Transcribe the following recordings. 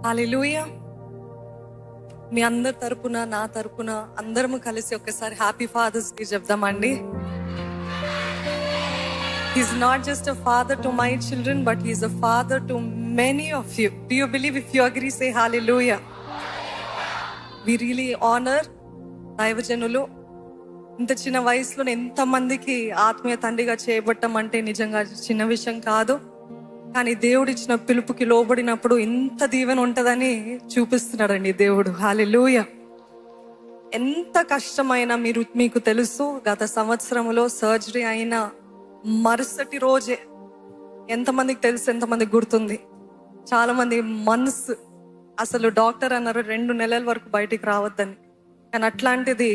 హల్లెలూయా. మీ అందరి తరపున, నా తరపున అందరము కలిసి ఒక్కసారి హ్యాపీ ఫాదర్స్ డే చెప్దామండి. He's not just a father to my children, but he's a father to many of you. Do you believe? If you agree, say hallelujah. We really honor దైవజనులు. ఇంత చిన్న వయసులో ఎంతమందికి ఆత్మీయ తండ్రిగా చేయబట్టం అంటే నిజంగా చిన్న విషయం కాదు. కానీ దేవుడు ఇచ్చిన పిలుపుకి లోబడినప్పుడు ఇంత దీవెన ఉంటుందని చూపిస్తున్నాడండి దేవుడు. హల్లెలూయా. ఎంత కష్టమైనా మీకు తెలుసు, గత సంవత్సరంలో సర్జరీ అయిన మరుసటి రోజే ఎంతమందికి తెలుసు, ఎంతమందికి గుర్తుంది, చాలా మంది మంత్స్ అసలు డాక్టర్ అన్నారు 2 నెలల వరకు బయటికి రావద్దని. కానీ అట్లాంటిది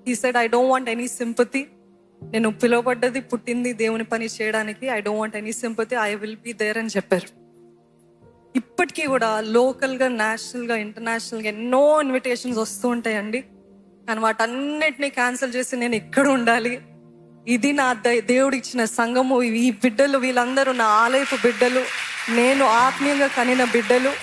he said, I don't want any sympathy. నేను పిలువబడ్డది పుట్టింది దేవుని పని చేయడానికి. I don't want any sympathy, I will be there అని చెప్పారు. ఇప్పటికీ కూడా లోకల్గా, నేషనల్గా, ఇంటర్నేషనల్గా ఎన్నో ఇన్విటేషన్స్ వస్తూ ఉంటాయండి. కానీ వాటన్నిటిని క్యాన్సిల్ చేసి నేను ఇక్కడ ఉండాలి, ఇది నా దేవుడు ఇచ్చిన సంఘము, ఈ బిడ్డలు వీళ్ళందరూ నా ఆలయపు బిడ్డలు, నేను ఆత్మీయంగా కనిన బిడ్డలు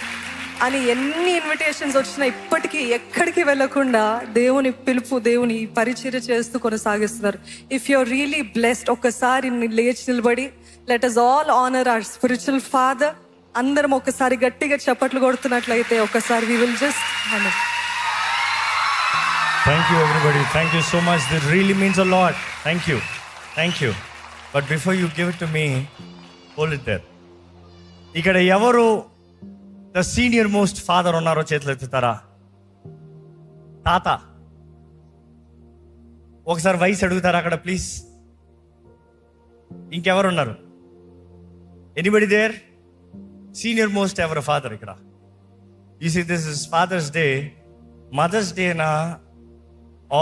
అని ఎన్ని ఇన్విటేషన్స్ వచ్చినా ఇప్పటికీ ఎక్కడికి వెళ్ళకుండా దేవుని పిలుపు, దేవుని పరిచర్య చేస్తూ కొనసాగిస్తున్నారు. If you are really blessed, ఒక్కసారి లేచి నిలబడి let us all honor our spiritual father. అందరం ఒక్కసారి గట్టిగా చప్పట్లు కొడుతున్నట్లయితే ఒక్కసారి we will just honor. Thank you everybody. Thank you so much. This really means a lot. Thank you. Thank you. But before you give it to me, hold it there. ఇక్కడ ఎవరు the senior most father ఉన్నారో చేతులు ఎత్తుతారా? తాత. ఒకసారి వయసు అడుగుతారా అక్కడ please? ఇంకెవరు ఉన్నారు? Anybody there? సీనియర్ మోస్ట్ ఎవరు ఫాదర్ ఇక్కడ? You see this is Father's Day. Mother's Day నా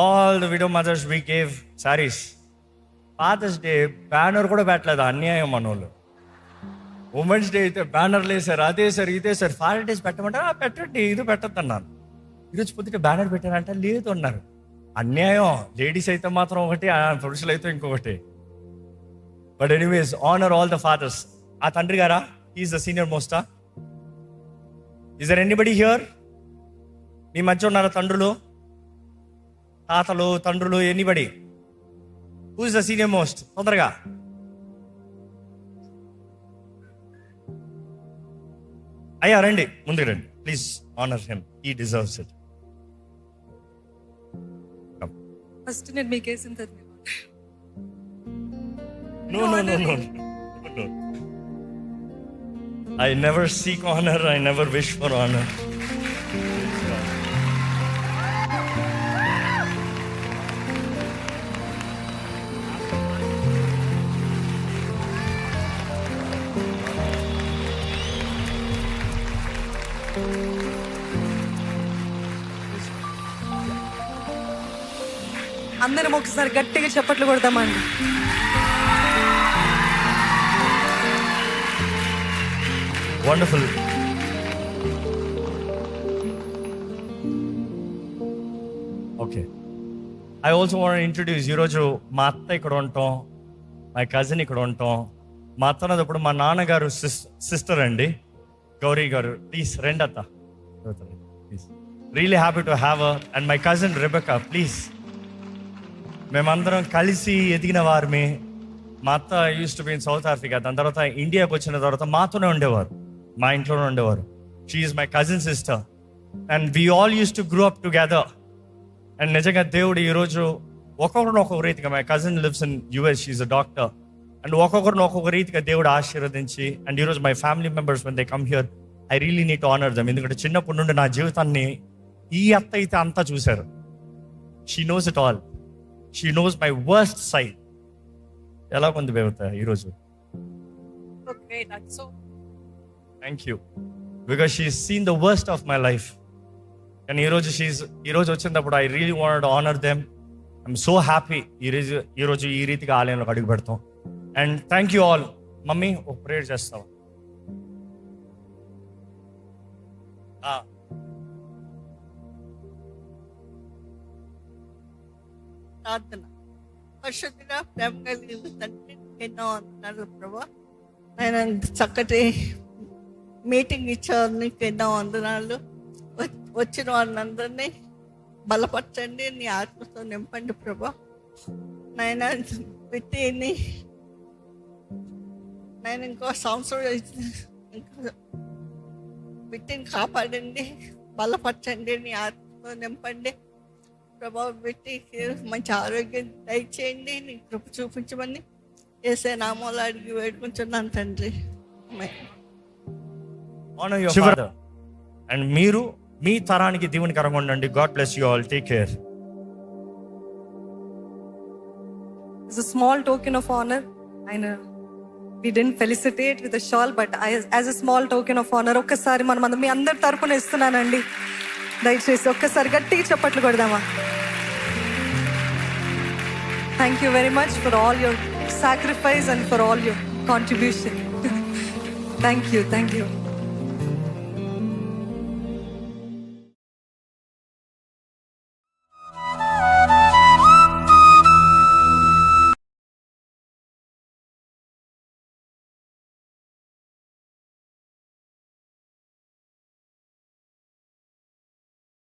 all the widow mothers we gave saris. Father's Day banner కూడా పెట్టలేదు, అన్యాయం మనోళ్ళు. ఉమెన్స్ డే అయితే బ్యానర్లు వేసారు, అదే సార్ ఇదే సార్. ఫాదర్ డేస్ పెట్టమంటే పెట్టండి, ఇది పెట్టద్దు అన్నాను. ఈరోజు పొద్దుట బ్యానర్ పెట్టారంటే లేదు అన్నారు. అన్యాయం. లేడీస్ అయితే మాత్రం ఒకటి, పురుషులు అయితే ఇంకొకటి. But anyways, honour all the fathers. ఆ తండ్రి గారా? ఈజ్ ద సీనియర్ మోస్టా? Is there anybody here? మీ మధ్య ఉన్నారా తండ్రులు, తాతలు, తండ్రులు? Anybody? Who is the senior most? తొందరగా. అయ్యా రండి, ముందుకు రండి please. Honour him, he deserves it. First నేను మీకేసిన తర్వాత No. I never seek honor, I never wish for honor. అందరం ఒకసారి గట్టిగా చప్పట్లు కొడదామండి. Wonderful. Okay. I also want to introduce, ఈరోజు మా అత్త ఇక్కడ ఉంటాం, మా కజిన్ ఇక్కడ ఉంటాం. మా అత్త అన్నప్పుడు మా నాన్నగారు సిస్టర్ అండి, గౌరీ గారు. ప్లీజ్ రండి అత్త. Please. Really happy to have her. And my cousin Rebecca, please. మేమందరం కలిసి ఎదిగిన వారిని. మా అత్త use to be in south Africa. దాని తర్వాత ఇండియాకి వచ్చిన తర్వాత మాతోనే ఉండేవారు, మా ఇంట్లోనే ఉండేవారు. She is my cousin sister and we all use to grow up together. And నిజంగా దేవుడు ఈరోజు ఒక్కొక్కరిని ఒక్కొక్క రీతిగా, my cousin lives in US, she is a doctor. And ఒక్కొక్కరిని ఒక్కొక్క రీతిగా దేవుడు ఆశీర్వదించి, అండ్ ఈరోజు my family members when they come here, I really need to honour them. ఎందుకంటే చిన్నప్పటి నుండి నా జీవితాన్ని ఈ అత్త అయితే అంతా చూశారు. She knows it all. She knows my worst side. ఎలా ఉంది దేవత ఈరోజు? Thank you, because she seen the worst of my life. కానీ ఈరోజు వచ్చినప్పుడు I really wanted to honour them. I'm so happy ఈరోజు ఈ రీతిగా ఆలయంలోకి అడుగు పెడతాం. And thank you all. Mummy ఒక ప్రేయర్ చేస్తావా? ప్రార్థన. పరిశుద్ధుడా, ప్రేమ కలిగిన తండ్రి, ఎన్నో వందనాలు ప్రభా. ఆయన చక్కటి మీటింగ్ ఇచ్చేవారు నీకు ఎన్నో వందనాలు. వచ్చిన వారిని బలపరచండి, నీ ఆత్మతో నింపండి ప్రభా. నాయన విట్టిని నేను ఇంకో సంవత్సరం ఇంకా విట్టిని కాపాడండి, బలపరచండి, నీ ఆత్మతో నింపండి ప్రభా. విట్టికి మంచి ఆరోగ్యం దయచేయండి, నీ కృప చూపించమని యేసే నామములో అడిగి వేడుకుంటున్నాను తండ్రి. Honor your father. And మీరు మీ తరానికి దీవెనకరంగా ఉండండి. God bless you all. Take care. It's a small token of honor. I know we didn't felicitate with a shawl, but as a small token of honor, ఒక్కసారి మనం మీ అందరి తరపున ఇస్తున్నానండి. దయచేసి ఒక్కసారి గట్టిగా చప్పట్లు కొడదామా? Thank you very much for all your sacrifice and for all your contribution. Thank you.